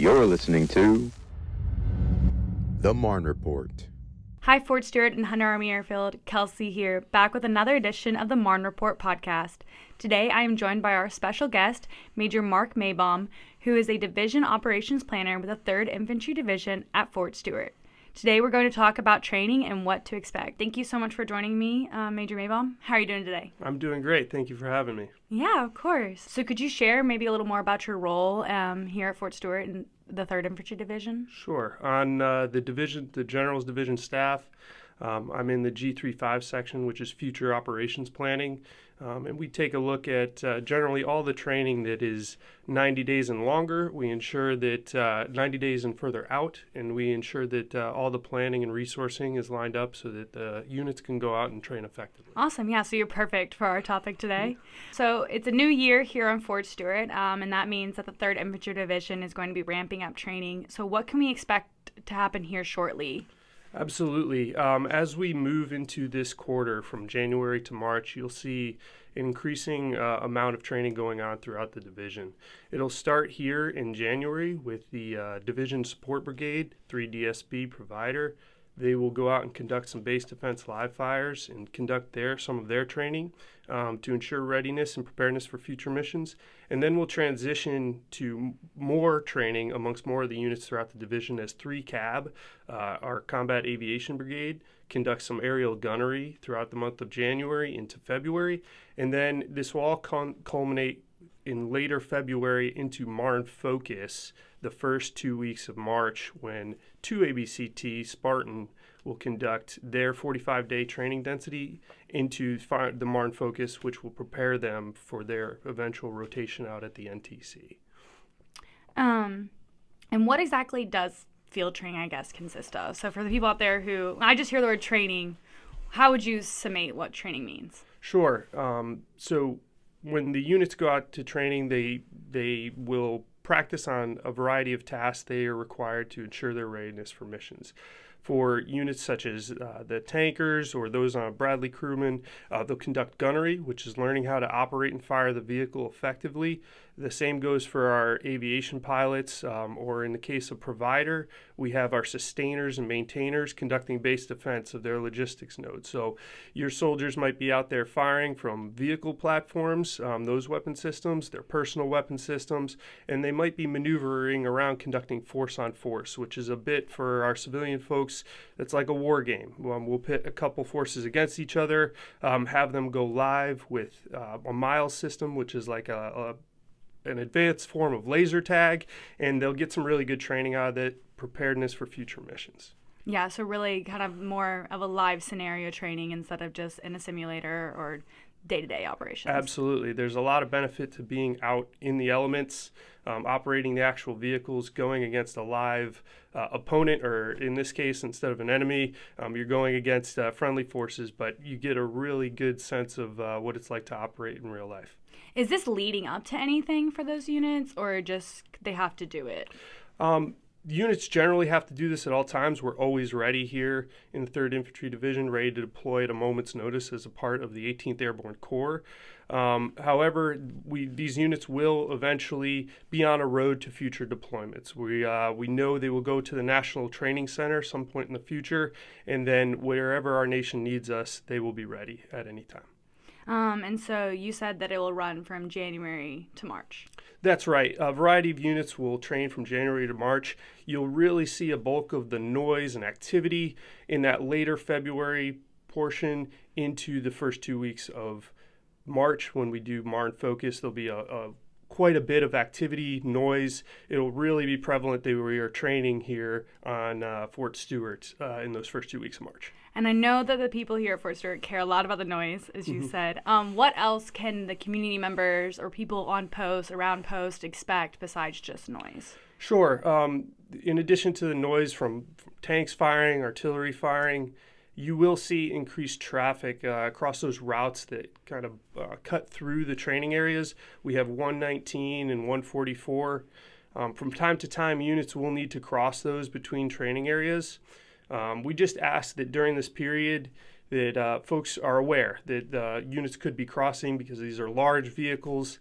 You're listening to the Marne Report. Hi, Fort Stewart and Hunter Army Airfield. Kelsey here, back with another edition of the Marne Report podcast. Today, I am joined by our special guest, Major Marc Meybaum, who is a Division Operations Planner with the 3rd Infantry Division at Fort Stewart. Today, we're going to talk about training and what to expect. Thank you so much for joining me, Major Meybaum. How are you doing today? I'm doing great. Thank you for having me. Yeah, of course. So could you share maybe a little more about your role here at Fort Stewart and the 3rd Infantry Division? Sure. On the General's Division staff, I'm in the G35 section, which is Future Operations Planning. And we take a look at generally all the training that is 90 days and longer. We ensure that 90 days and further out, and we ensure that all the planning and resourcing is lined up so that the units can go out and train effectively. Awesome. Yeah, so you're perfect for our topic today. So it's a new year here on Fort Stewart, and that means that the 3rd Infantry Division is going to be ramping up training. So what can we expect to happen here shortly? Absolutely. As we move into this quarter from January to March, you'll see an increasing amount of training going on throughout the division. It'll start here in January with the Division Support Brigade, 3DSB provider. They will go out and conduct some base defense live fires and conduct some of their training to ensure readiness and preparedness for future missions. And then we'll transition to more training amongst more of the units throughout the division as 3CAB, our Combat Aviation Brigade, conducts some aerial gunnery throughout the month of January into February. And then this will all culminate in later February into Marne Focus, the first 2 weeks of March, when 2 ABCT Spartan will conduct their 45-day training density into the Marne Focus, which will prepare them for their eventual rotation out at the NTC. And what exactly does field training, I guess, consist of? So for the people out there who, I just hear the word training, how would you summate what training means? Sure. So when the units go out to training, they will practice on a variety of tasks they are required to ensure their readiness for missions. For units such as the tankers or those on a Bradley crewman, they'll conduct gunnery, which is learning how to operate and fire the vehicle effectively. The same goes for our aviation pilots, or in the case of provider, we have our sustainers and maintainers conducting base defense of their logistics nodes. So your soldiers might be out there firing from vehicle platforms, those weapon systems, their personal weapon systems, and they might be maneuvering around conducting force on force, which is a bit for our civilian folks, that's like a war game. We'll pit a couple forces against each other, have them go live with a mile system, which is like an advanced form of laser tag, and they'll get some really good training out of it, preparedness for future missions. Yeah, so really kind of more of a live scenario training instead of just in a simulator or day-to-day operations. Absolutely. There's a lot of benefit to being out in the elements, operating the actual vehicles, going against a live opponent, or in this case, instead of an enemy, you're going against friendly forces, but you get a really good sense of what it's like to operate in real life. Is this leading up to anything for those units, or just they have to do it? Units generally have to do this at all times. We're always ready here in the 3rd Infantry Division, ready to deploy at a moment's notice as a part of the 18th Airborne Corps. However, these units will eventually be on a road to future deployments. We know they will go to the National Training Center some point in the future, and then wherever our nation needs us, they will be ready at any time. And so you said that it will run from January to March. That's right. A variety of units will train from January to March. You'll really see a bulk of the noise and activity in that later February portion into the first 2 weeks of March when we do Marne Focus. There'll be quite a bit of activity, noise. It'll really be prevalent that we are training here on Fort Stewart in those first 2 weeks of March. And I know that the people here at Fort Stewart care a lot about the noise, as you said. What else can the community members or people on post, around post, expect besides just noise? Sure. In addition to the noise from tanks firing, artillery firing, you will see increased traffic across those routes that kind of cut through the training areas. We have 119 and 144. From time to time, units will need to cross those between training areas. We just ask that during this period that folks are aware that units could be crossing because these are large vehicles,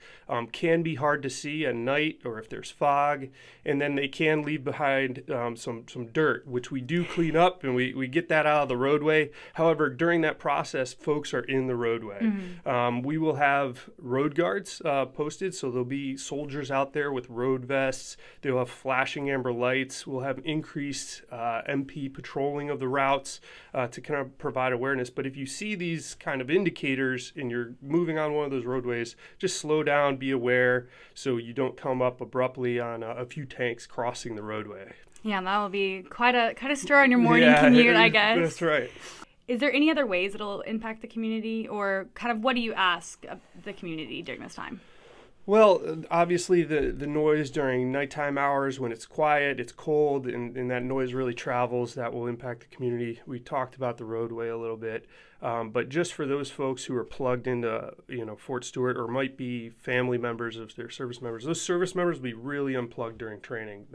can be hard to see at night or if there's fog, and then they can leave behind some dirt, which we do clean up and we get that out of the roadway. However, during that process, folks are in the roadway. We will have road guards posted, so there'll be soldiers out there with road vests. They'll have flashing amber lights. We'll have increased MP patrolling of the routes to kind of provide awareness. But if you see these kind of indicators and you're moving on one of those roadways, just slow down, be aware, so you don't come up abruptly on a few tanks crossing the roadway. Yeah, that will be quite a stir on your morning commute, I guess. That's right. Is there any other ways it'll impact the community, or kind of what do you ask of the community during this time? Well, obviously the noise during nighttime hours when it's quiet, it's cold, and that noise really travels, that will impact the community. We talked about the roadway a little bit, but just for those folks who are plugged into Fort Stewart or might be family members of their service members, those service members will be really unplugged during training.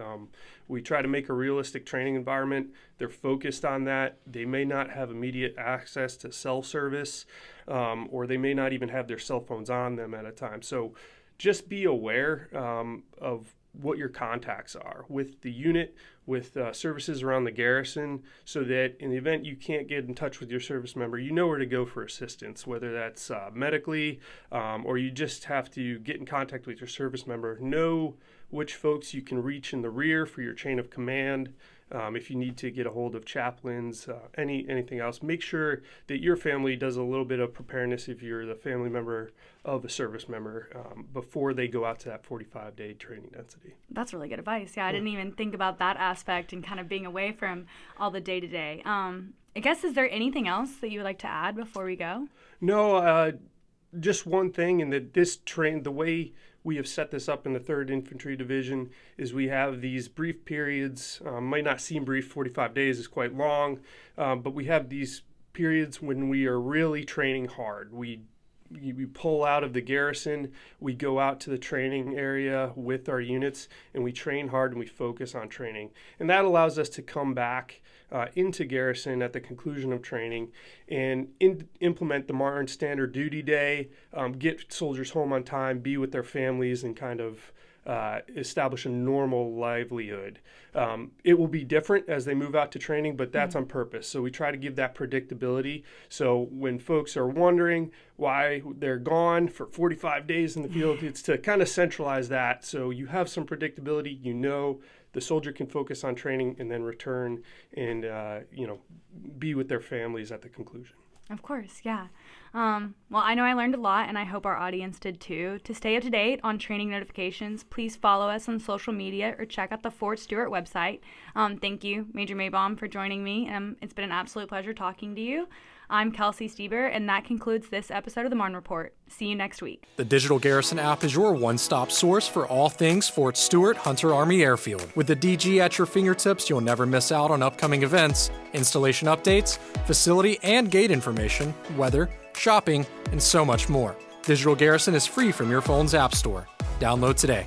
We try to make a realistic training environment. They're focused on that. They may not have immediate access to cell service, or they may not even have their cell phones on them at a time. So just be aware of what your contacts are with the unit, with services around the garrison, so that in the event you can't get in touch with your service member, you know where to go for assistance, whether that's medically or you just have to get in contact with your service member. Know which folks you can reach in the rear for your chain of command. If you need to get a hold of chaplains, anything else, make sure that your family does a little bit of preparedness if you're the family member of a service member before they go out to that 45-day training density. That's really good advice. Yeah, I didn't even think about that aspect and kind of being away from all the day-to-day. I guess, is there anything else that you would like to add before we go? No, just one thing, and that the way we have set this up in the 3rd Infantry Division is we have these brief periods, might not seem brief, 45 days is quite long, but we have these periods when we are really training hard. We pull out of the garrison, we go out to the training area with our units, and we train hard and we focus on training. And that allows us to come back into garrison at the conclusion of training and implement the Marne Standard Duty Day, get soldiers home on time, be with their families, and kind of establish a normal livelihood. It will be different as they move out to training, but that's on purpose. So we try to give that predictability. So when folks are wondering why they're gone for 45 days in the field, it's to kind of centralize that. So you have some predictability, the soldier can focus on training and then return and, be with their families at the conclusion. Of course, yeah. Well, I know I learned a lot, and I hope our audience did too. To stay up to date on training notifications, please follow us on social media or check out the Fort Stewart website. Thank you, Major Meybaum, for joining me. It's been an absolute pleasure talking to you. I'm Kelsey Stieber, and that concludes this episode of the Marne Report. See you next week. The Digital Garrison app is your one-stop source for all things Fort Stewart Hunter Army Airfield. With the DG at your fingertips, you'll never miss out on upcoming events, installation updates, facility and gate information, weather, shopping, and so much more. Digital Garrison is free from your phone's app store. Download today.